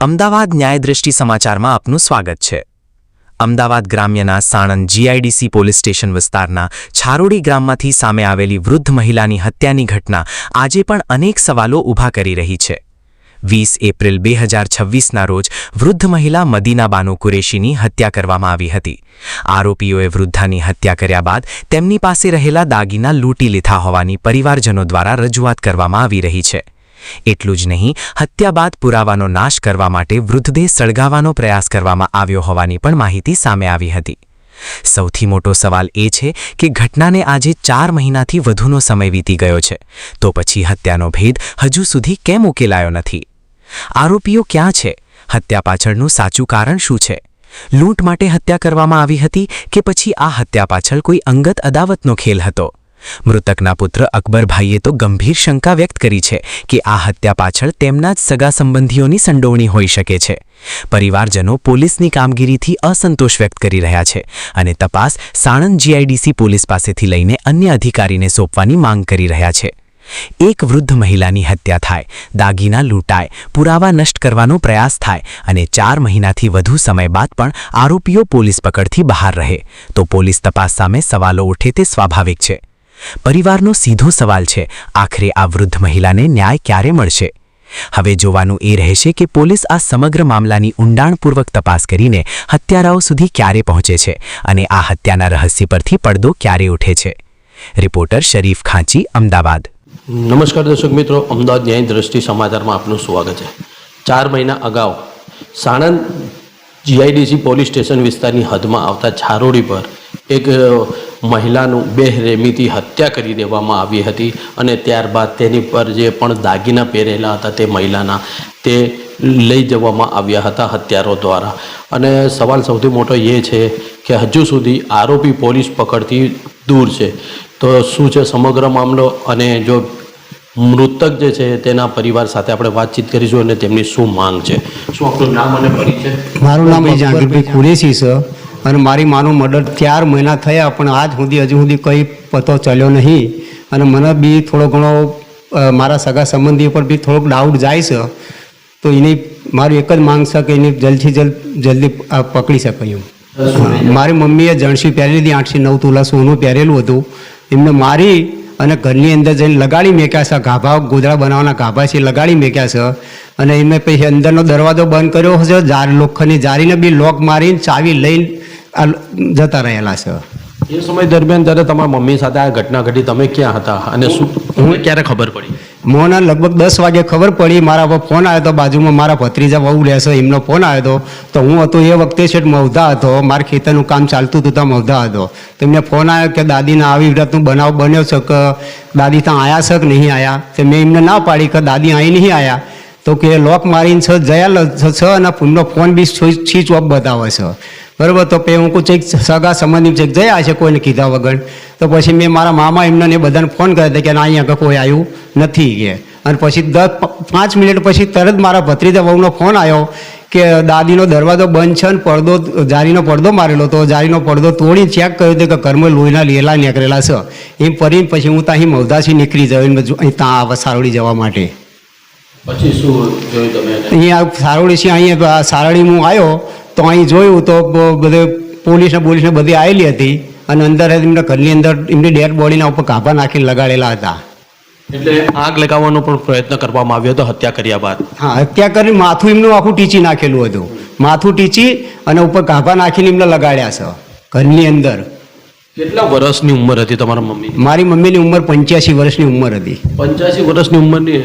અમદાવાદ ન્યાયદ્રષ્ટિ સમાચારમાં આપનું સ્વાગત છે। અમદાવાદ ગ્રામ્યના સાણંદ જીઆઈડીસી પોલીસ સ્ટેશન વિસ્તારના છારોડી ગામમાંથી સામે આવેલી વૃદ્ધ મહિલાની હત્યાની ઘટના આજે પણ અનેક સવાલો ઊભા કરી રહી છે। 20 એપ્રિલ 2026ના રોજ વૃદ્ધ મહિલા મદીના બાનુ કુરેશીની હત્યા કરવામાં આવી હતી। આરોપીઓએ વૃદ્ધાની હત્યા કર્યા બાદ તેમની પાસે રહેલા દાગીના લૂંટી લીધા હોવાની પરિવારજનો દ્વારા રજૂઆત કરવામાં આવી રહી છે। એટલું જ નહીં, હત્યા બાદ પુરાવાનો નાશ કરવા માટે વૃદ્ધદેહ સળગાવવાનો પ્રયાસ કરવામાં આવ્યો હોવાની પણ માહિતી સામે આવી હતી। સૌથી મોટો સવાલ એ છે કે ઘટનાને આજે 4 મહિનાથી વધુનો સમય વીતી ગયો છે, તો પછી હત્યાનો ભેદ હજુ સુધી કેમ ઉકેલાયો નથી? આરોપીઓ ક્યાં છે? હત્યા પાછળનું સાચું કારણ શું છે? લૂંટ માટે હત્યા કરવામાં આવી હતી કે પછી આ હત્યા પાછળ કોઈ અંગત અદાવતનો ખેલ હતો? મૃતકના પુત્ર અકબરભાઈએ તો ગંભીર શંકા વ્યક્ત કરી છે કે આ હત્યા પાછળ તેમના જ સગા સંબંધીઓની સંડોવણી હોઈ શકે છે। પરિવારજનો પોલીસની કામગીરીથી અસંતોષ વ્યક્ત કરી રહ્યા છે અને તપાસ સાણંદ જીઆઈડીસી પોલીસ પાસેથી લઈને અન્ય અધિકારીને સોંપવાની માંગ કરી રહ્યા છે। એક વૃદ્ધ મહિલાની હત્યા થાય, દાગીના લૂંટાય, પુરાવા નષ્ટ કરવાનો પ્રયાસ થાય અને 4 મહિનાથી વધુ સમય બાદ પણ આરોપીઓ પોલીસ પકડથી બહાર રહે તો પોલીસ તપાસ સામે સવાલો ઉઠે તે સ્વાભાવિક છે। પરિવારનો સીધો સવાલ છે, આખરે આ વૃદ્ધ મહિલાને ન્યાય ક્યારે મળશે? હવે જોવાનું એ રહેશે કે પોલીસ આ સમગ્ર મામલાની ઊંડાણપૂર્વક તપાસ કરીને હત્યારાઓ સુધી ક્યારે પહોંચે છે અને આ હત્યાના રહસ્ય પરથી પડદો ક્યારે ઉઠે છે। રિપોર્ટર શરીફ ખાંચી, અમદાવાદ। નમસ્કાર દર્શક મિત્રો, અમદાવાદ ન્યાય દ્રષ્ટિ સમાચારમાં આપનું સ્વાગત છે। 4 મહિના અગાઉ સાણંદ જીઆઈડીસી પોલીસ સ્ટેશન વિસ્તારની હદમાં આવતા છારોડી પર એક મહિલાનું બેરહેમીથી હત્યા કરી દેવામાં આવી હતી અને ત્યારબાદ તેની પર જે પણ દાગીના પહેરેલા હતા તે મહિલાના તે લઈ જવામાં આવ્યા હતા હત્યારો દ્વારા। અને સવાલ સૌથી મોટો એ છે કે હજુ સુધી આરોપી પોલીસ પકડથી દૂર છે। તો શું છે સમગ્ર મામલો અને જો મૃતક જે છે તેના પરિવાર સાથે આપણે વાતચીત કરીશું અને તેમની શું માંગ છે। શું આપણું નામ અને પરિચય? મારું નામ જહાંગીરભાઈ કુરેશી છે અને મારી માનું મર્ડર 4 મહિના થયા પણ આજ સુધી હજુ સુધી કંઈ પતો ચાલ્યો નહીં અને મને બી થોડો ઘણો મારા સગા સંબંધીઓ પર બી થોડોક ડાઉટ જાય છે। તો એની મારી એક જ માંગ છે કે એને જલ્દી પકડી શકાય એમ। મારી મમ્મીએ જણસી પહેરેલી હતી, 8 થી 9 તોલા સોનું પહેરેલું હતું, એમને મારી અને ઘરની અંદર જઈને લગાડી મેક્યા છે। ગાભા ગોદડા બનાવવાના ગાભા છે લગાડી મેક્યા છે અને એમને પછી અંદરનો દરવાજો બંધ કર્યો છે, લોખંડની જારીને બી લોક મારીને ચાવી લઈને જતા રહેલા છે। એ સમય દરમિયાન જ્યારે તમારા મમ્મી સાથે આ ઘટના ઘટી, તમે ક્યાં હતા અને શું ક્યારે ખબર પડી? મને લગભગ 10 વાગે ખબર પડી। મારા પર ફોન આવ્યો હતો, બાજુમાં મારા ભત્રીજા બહુ રહેશે એમનો ફોન આવ્યો હતો તો હું હતો એ વખતે છે મવધા હતો, મારે ખેતરનું કામ ચાલતું હતું ત્યાં મવધા હતો। તો એમને ફોન આવ્યો કે દાદીને આવી રીતનું બનાવ બન્યો છે કે દાદી ત્યાં આવ્યા છે કે નહીં આવ્યા? તો મેં એમને ના પાડી કે દાદી અહીં નહીં આવ્યા, તો કે લોક મારીને છે જયા છે અને ફોનનો ફોન બી સ્વિચ ઓફ બતાવે છે, બરાબર? તો પછી હું ચેક સગા સંબંધી ચેક જયા છે કોઈને કીધા વગર। તો પછી મેં મારા મામા એમને બધાને ફોન કર્યા હતા કે અહીંયા આગળ કોઈ આવ્યું નથી કે, અને પછી 5 મિનિટ પછી તરત મારા ભત્રીજા વહુનો ફોન આવ્યો કે દાદીનો દરવાજો બંધ છે અને પડદો જારીનો પડદો મારેલો હતો, જારીનો પડદો તોડી ચેક કર્યો હતો કે ઘરમાં લોહીના લીલા નીકળેલા છે એમ કરીને પછી હું ત્યાં મવધાથી નીકળી જાઉં અહીં ત્યાં સારોડી જવા માટે। પછી શું જોયું તમે? અહીંયા સારોડી છે, અહીંયા સારોડી હું આવ્યો તો અહીં જોયું તો બધે પોલીસને બધી આવેલી હતી અને અંદર એમના ઘરની અંદર એમની ડેડ બોડીના ઉપર ગાભા નાખીને લગાડેલા હતા। એટલે આગ લગાવવાનો પણ પ્રયત્ન કરવામાં આવ્યો હતો હત્યા કર્યા બાદ? હા, હત્યા કરી માથું એમનું આખું ટીચી નાખેલું હતું, માથું ટીચી અને ઉપર ગાભા નાખીને એમને લગાડ્યા છે ઘરની અંદર। કેટલા વર્ષની ઉંમર હતી તમારા મમ્મી? મારી મમ્મીની ઉંમર 85 વર્ષની ઉંમર હતી। 85 વર્ષની ઉંમરની?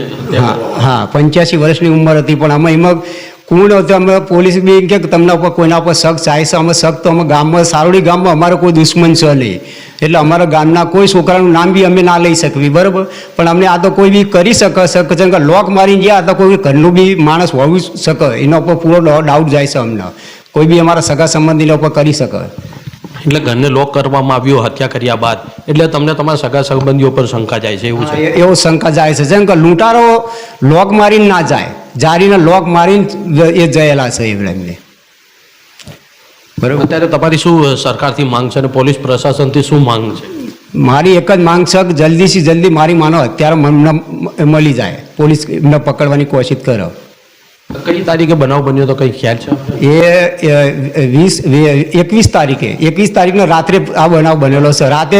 હા, 85 વર્ષની ઉંમર હતી। પણ અમે એમાં કોણ હતું, અમે પોલીસ બી કે તમને ઉપર કોઈના ઉપર શક જાય છે? અમે શક તો અમે ગામમાં સારોડી ગામમાં અમારો કોઈ દુશ્મન છે નહીં, એટલે અમારા ગામના કોઈ છોકરાનું નામ બી અમે ના લઈ શકવી, બરાબર? પણ અમને આ તો કોઈ બી કરી શકે છે, લોક મારીને ગયા તો કોઈ ઘરનું બી માણસ હોવું શકે, એના ઉપર પૂરો ડાઉટ જાય છે અમને, કોઈ બી અમારા સગા સંબંધીના ઉપર કરી શકે। એટલે ઘરને લોક કરવામાં આવ્યું હત્યા કર્યા બાદ, એટલે તમને તમારા સગા સંબંધીઓ પર શંકા જાય છે એવું છે? એવું શંકા જાય છે, જેમ કે લૂંટારો લોક મારીને ના જાય, જારીને લોક મારીને એ જયેલા છે એમને, બરાબર? અત્યારે તમારી શું સરકારથી માંગ છે અને પોલીસ પ્રશાસનથી શું માંગ છે? મારી એક જ માંગ છે કે જલ્દીથી જલ્દી મારી માનો અત્યારે મળી જાય, પોલીસ એમને પકડવાની કોશિશ કરો। કઈ તારીખે બનાવ બન્યો તો કઈ ખ્યાલ છે આપને? એ 21 તારીખના રાત્રે આ બનાવ બનેલો છે. રાતે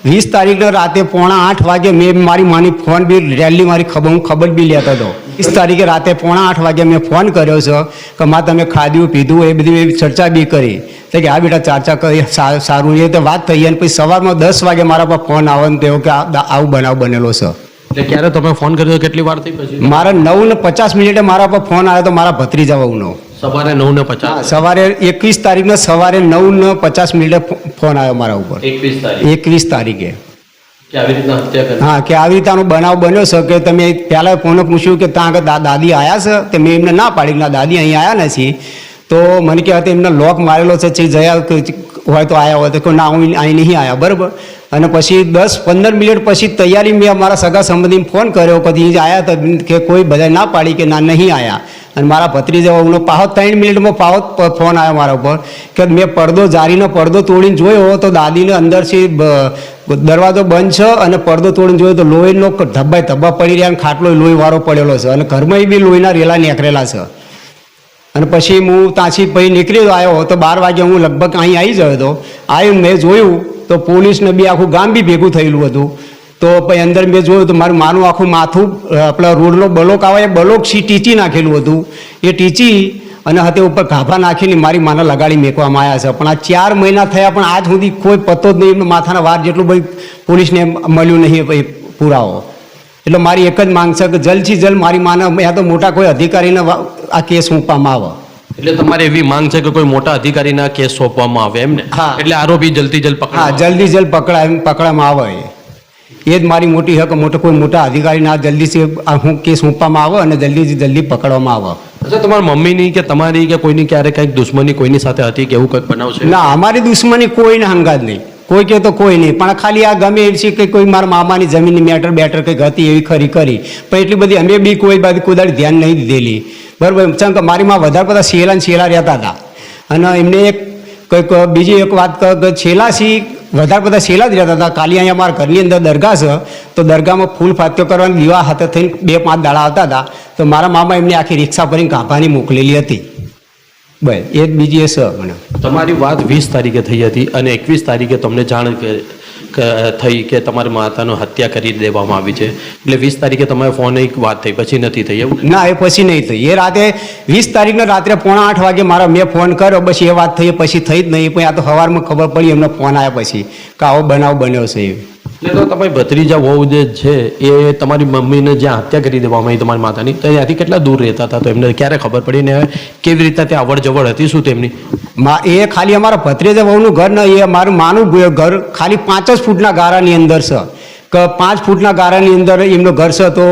20 તારીખના રાતે 7:45 વાગે મેં મારી માની ફોન બી રેલી મારી ખબર બી લેતો હતો. 20 તારીખે રાતે 7:45 વાગે મેં ફોન કર્યો છે કે માં તમે ખાધું પીધું એ બધી ચર્ચા બી કરી તો કે હા બેટા ચર્ચા કરી સારું એ તો વાત થઈ. અને પછી સવારમાં 10 વાગે મારા પર ફોન આવવાનો થયો કે આવું બનાવ બનેલો છે. એટલે ક્યારે તમે ફોન કર્યો કેટલી વાર થઈ પછી? મારા 9:50 મારા પર ફોન આવ્યો તો મારા ભત્રીજા વહુનો. સવારે 9:50 સવારે 21 તારીખના સવારે 9:50 ફોન આવ્યો મારા ઉપર. 21 તારીખે કે આવી રીતના હત્યા કરી? હા, કે આવી રીતનો બનાવ બન્યો છે કે તમે પહેલાં ફોને પૂછ્યું કે ત્યાં આગળ દાદી આવ્યા છે તે મેં એમને ના પાડી ના દાદી અહીં આવ્યા નથી. તો મને કહેવાય એમને લોક મારેલો છે જયા હોય તો આવ્યા હોય તો કોઈ ના હું અહીં નહીં આવ્યા બરાબર. અને પછી 10-15 મિનિટ પછી તૈયારી મેં અમારા સગા સંબંધીને ફોન કર્યો કદી આવ્યા તો કે કોઈ બધા ના પાડી કે ના નહીં આવ્યા. અને મારા ભત્રીજાનો પાહો 3 મિનિટમાં પાહો ફોન આવ્યો મારા ઉપર કે મેં પડદો જારીનો પડદો તોડીને જોયો તો દાદીને અંદરથી દરવાજો બંધ છે અને પડદો તોડીને જોયો તો લોહીનો ધબ્બા પડી રહ્યા અને ખાટલો લોહીવાળો પડેલો છે અને ઘરમાં બી લોહીના રેલા નીકળેલા છે. અને પછી હું ત્યાંથી પછી નીકળી આવ્યો તો 12 વાગે હું લગભગ અહીં આવી ગયો હતો. આવ્યું મેં જોયું તો પોલીસને બી આખું ગામ બી ભેગું થયેલું હતું. તો પછી અંદર મેં જોયું તો મારું માનું આખું માથું આપણા રોડનો બલોક આવે એ બલોક ટીચી નાખેલું હતું. એ ટીચી અને હાથે ઉપર ગાભા નાખીને મારી માને લગાડી મેકવામાં આવ્યા છે. પણ આ 4 મહિના થયા પણ આજ સુધી કોઈ પતો જ નહીં એમનો માથાના વાર જેટલું બધું પોલીસને મળ્યું નહીં પુરાવો. એટલે મારી એક જ માંગ છે કે જલ્દથી જલ્દ મારી માને યા તો મોટા કોઈ અધિકારીને આ કેસ મૂકવામાં આવે. એટલે તમારે એવી માંગ છે કે કોઈ મોટા અધિકારીના કેસ સોંપવામાં આવે એમને? હા. એટલે આરોપી જલ્દી જલ્દ હા, પકડાય? જલ્દી જલ્દ પકડવામાં આવે એ જ મારી મોટી હક. કોઈ મોટા અધિકારીના જલ્દીથી હું કેસ મૂકવામાં આવે અને જલ્દીથી જલ્દી પકડવામાં આવે. અચ્છા, તમારા મમ્મીની કે તમારી કે કોઈની ક્યારે કંઈક દુશ્મની કોઈની સાથે હતી કે એવું કંઈક બનાવ છે? ના, અમારી દુશ્મની કોઈને હંગાત નહીં. કોઈ કે તો કોઈ નહીં, પણ ખાલી આ ગમે એવી છે કે કોઈ મારા મામાની જમીનની મેટર બેટર કંઈક હતી એવી ખરી કરી. પણ એટલી બધી અમે બી કોઈ બાજુ કોઈ દાડી ધ્યાન નહીં દીધેલી બરાબર. ચમ કે મારી માં વધારે બધા છેલા રહેતા હતા. અને એમને એક કંઈક બીજી એક વાત કે છેલાથી વધારે બધા છેલા જ રહેતા હતા. ખાલી અહીંયા અમારા ઘરની અંદર દરગાહ છે તો દરગાહમાં ફૂલ ફાત્યો કરવાની દીવા હાથે થઈને 2-5 દાડા આવતા હતા. તો મારા મામા એમને આખી રિક્ષા ભરીને કાંભાની મોકલેલી હતી. બસ એ જ બીજી એ છે મને. તમારી વાત 20 તારીખે થઈ હતી અને 21 તારીખે તમને જાણ થઈ કે તમારી માતાનો હત્યા કરી દેવામાં આવી છે. એટલે 20 તારીખે તમારે ફોન એક વાત થઈ પછી નથી થઈ એવું? ના, એ પછી નહીં થઈ. એ રાતે 20 તારીખના રાત્રે 7:45 વાગે મારા મેં ફોન કર્યો પછી એ વાત થઈ પછી થઈ જ નહીં. પણ આ તો સવારમાં ખબર પડી એમનો ફોન આવ્યા પછી કે આવો બનાવ બન્યો છે. એટલે તો તમારી ભત્રીજા વહુ જે છે એ તમારી મમ્મીને જ્યાં હત્યા કરી દેવામાં આવી તમારી માતાની તો ત્યાંથી કેટલા દૂર રહેતા હતા? તો એમને ક્યારે ખબર પડી ને કેવી રીતે ત્યાં અવર જવર હતી શું તેમની? એ ખાલી અમારા ભત્રીજા વહુનું ઘર ને એ મારું માનું ઘર ખાલી 5 જ ફૂટના ગારાની અંદર છે કે 5 ફૂટના ગારાની અંદર એમનું ઘર છે. તો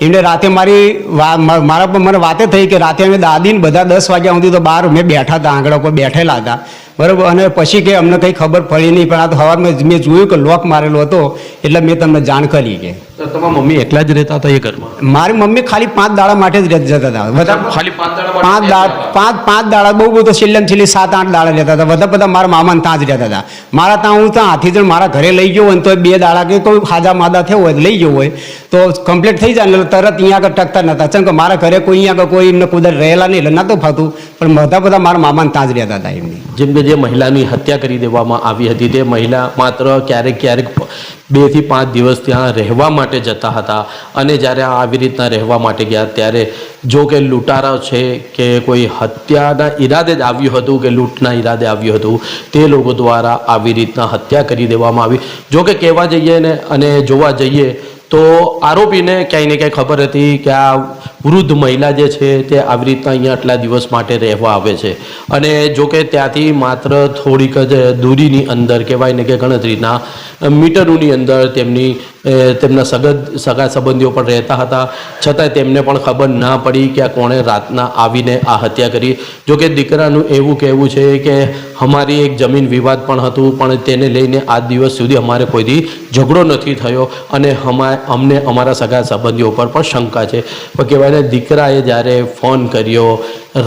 એમને રાતે મારા પર મને વાતે થઈ કે રાતે અમે દાદીને બધા 10 વાગ્યા સુધી તો બહાર મેં બેઠા હતા, આંગણા ઉપર બેઠેલા હતા બરાબર. અને પછી કે અમને કંઈ ખબર પડી નહીં. પણ આ તો સવારમાં મેં જોયું કે લોક મારેલો હતો એટલે મેં તમને જાણ કરી કે તમારા મમ્મી એકલા જ રહેતા હતા એ ઘરમાં? મારી મમ્મી ખાલી 5 દાડા માટે જ જતા હતા. વધારે ખાલી 5 દાડા? 5 દાડા બહુ તો છેલ્લે 7-8 દાડા રહેતા હતા. બધા મારા મામાને ત્યાં જ રહેતા હતા. મારા ત્યાં હું ત્યાં હાથી જણ મારા ઘરે લઈ ગયો હોય ને તો 2 દાડા કે કોઈ હાજા માદા થયો હોય લઈ ગયો હોય તો કમ્પ્લીટ થઈ જાય એટલે તરત અહીંયા આગળ ટકતા નહોતા. ચમ કે મારા ઘરે કોઈ અહીંયા આગળ કોઈ એમને કુદર રહેલા નહીં એટલે નહોતું ફાતું. પણ બધા મારા મામાને ત્યાં જ રહેતા હતા એમની. જેમ કે જે મહિલાની હત્યા કરી દેવામાં આવી હતી તે મહિલા માત્ર ક્યારેક 2 થી 5 દિવસ ત્યાં રહેવા માટે જતા હતા. અને જ્યારે આવી રીતના રહેવા માટે ગયા ત્યારે જો કે લૂંટારા છે કે કોઈ હત્યાના ઈરાદે જ આવ્યું હતું કે લૂંટના ઈરાદે આવ્યું હતું તે લોકો દ્વારા આવી રીતના હત્યા કરી દેવામાં આવી. જો કે કહેવા જઈએ ને અને જોવા જઈએ તો આરોપીને ક્યાંય ને ક્યાંય ખબર હતી કે આ વૃદ્ધ મહિલા જે છે તે આવી રીતના અહીંયા આટલા દિવસ માટે રહેવા આવે છે. અને જો કે ત્યાંથી માત્ર થોડીક જ દૂરીની અંદર કહેવાય ને કે ગણતરીના મીટરોની અંદર તેમના સગા સંબંધીઓ પણ રહેતા હતા. છતાંય તેમને પણ ખબર ના પડી કે આ કોણે રાતના આવીને આ હત્યા કરી. જો કે દીકરાનું એવું કહેવું છે કે અમારી એક જમીન વિવાદ પણ હતું પણ તેને લઈને આજ દિવસ સુધી અમારે કોઈથી ઝઘડો નથી થયો અને અમને અમારા સગા સંબંધીઓ પર પણ શંકા છે. પણ કહેવાય ને દીકરાએ જ્યારે ફોન કર્યો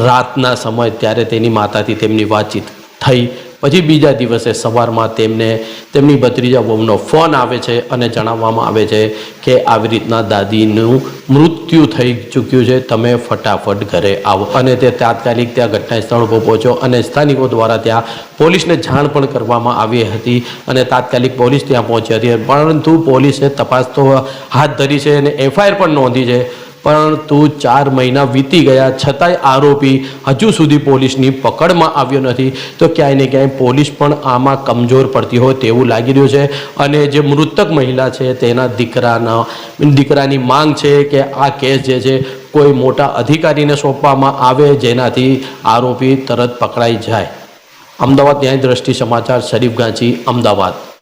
રાતના સમય ત્યારે તેની માતાથી તેમની વાતચીત થઈ પછી બીજા દિવસે સવારમાં તેમની ભત્રીજા વહુનો ફોન આવે છે અને જણાવવામાં આવે છે કે આવી રીતના દાદીનું મૃત્યુ થઈ ચૂક્યું છે, તમે ફટાફટ ઘરે આવો. અને તે તાત્કાલિક ત્યાં ઘટના સ્થળ પર પહોંચ્યો અને સ્થાનિકો દ્વારા ત્યાં પોલીસને જાણ પણ કરવામાં આવી હતી અને તાત્કાલિક પોલીસ ત્યાં પહોંચી હતી. પરંતુ પોલીસે તપાસ તો હાથ ધરી છે અને એફઆઈઆર પણ નોંધી છે. પરંતુ 4 મહિના વીતી ગયા છતાંય આરોપી હજુ સુધી પોલીસની પકડમાં આવ્યો નથી. તો ક્યાંય ને ક્યાંય પોલીસ પણ આમાં કમજોર પડતી હોય તેવું લાગી રહ્યું છે. અને જે મૃતક મહિલા છે તેના દીકરાની માંગ છે કે આ કેસ જે છે કોઈ મોટા અધિકારીને સોંપવામાં આવે જેનાથી આરોપી તરત પકડાઈ જાય. અમદાવાદ ન્યાય દ્રષ્ટિ સમાચાર, શરીફ ગાંચી, અમદાવાદ.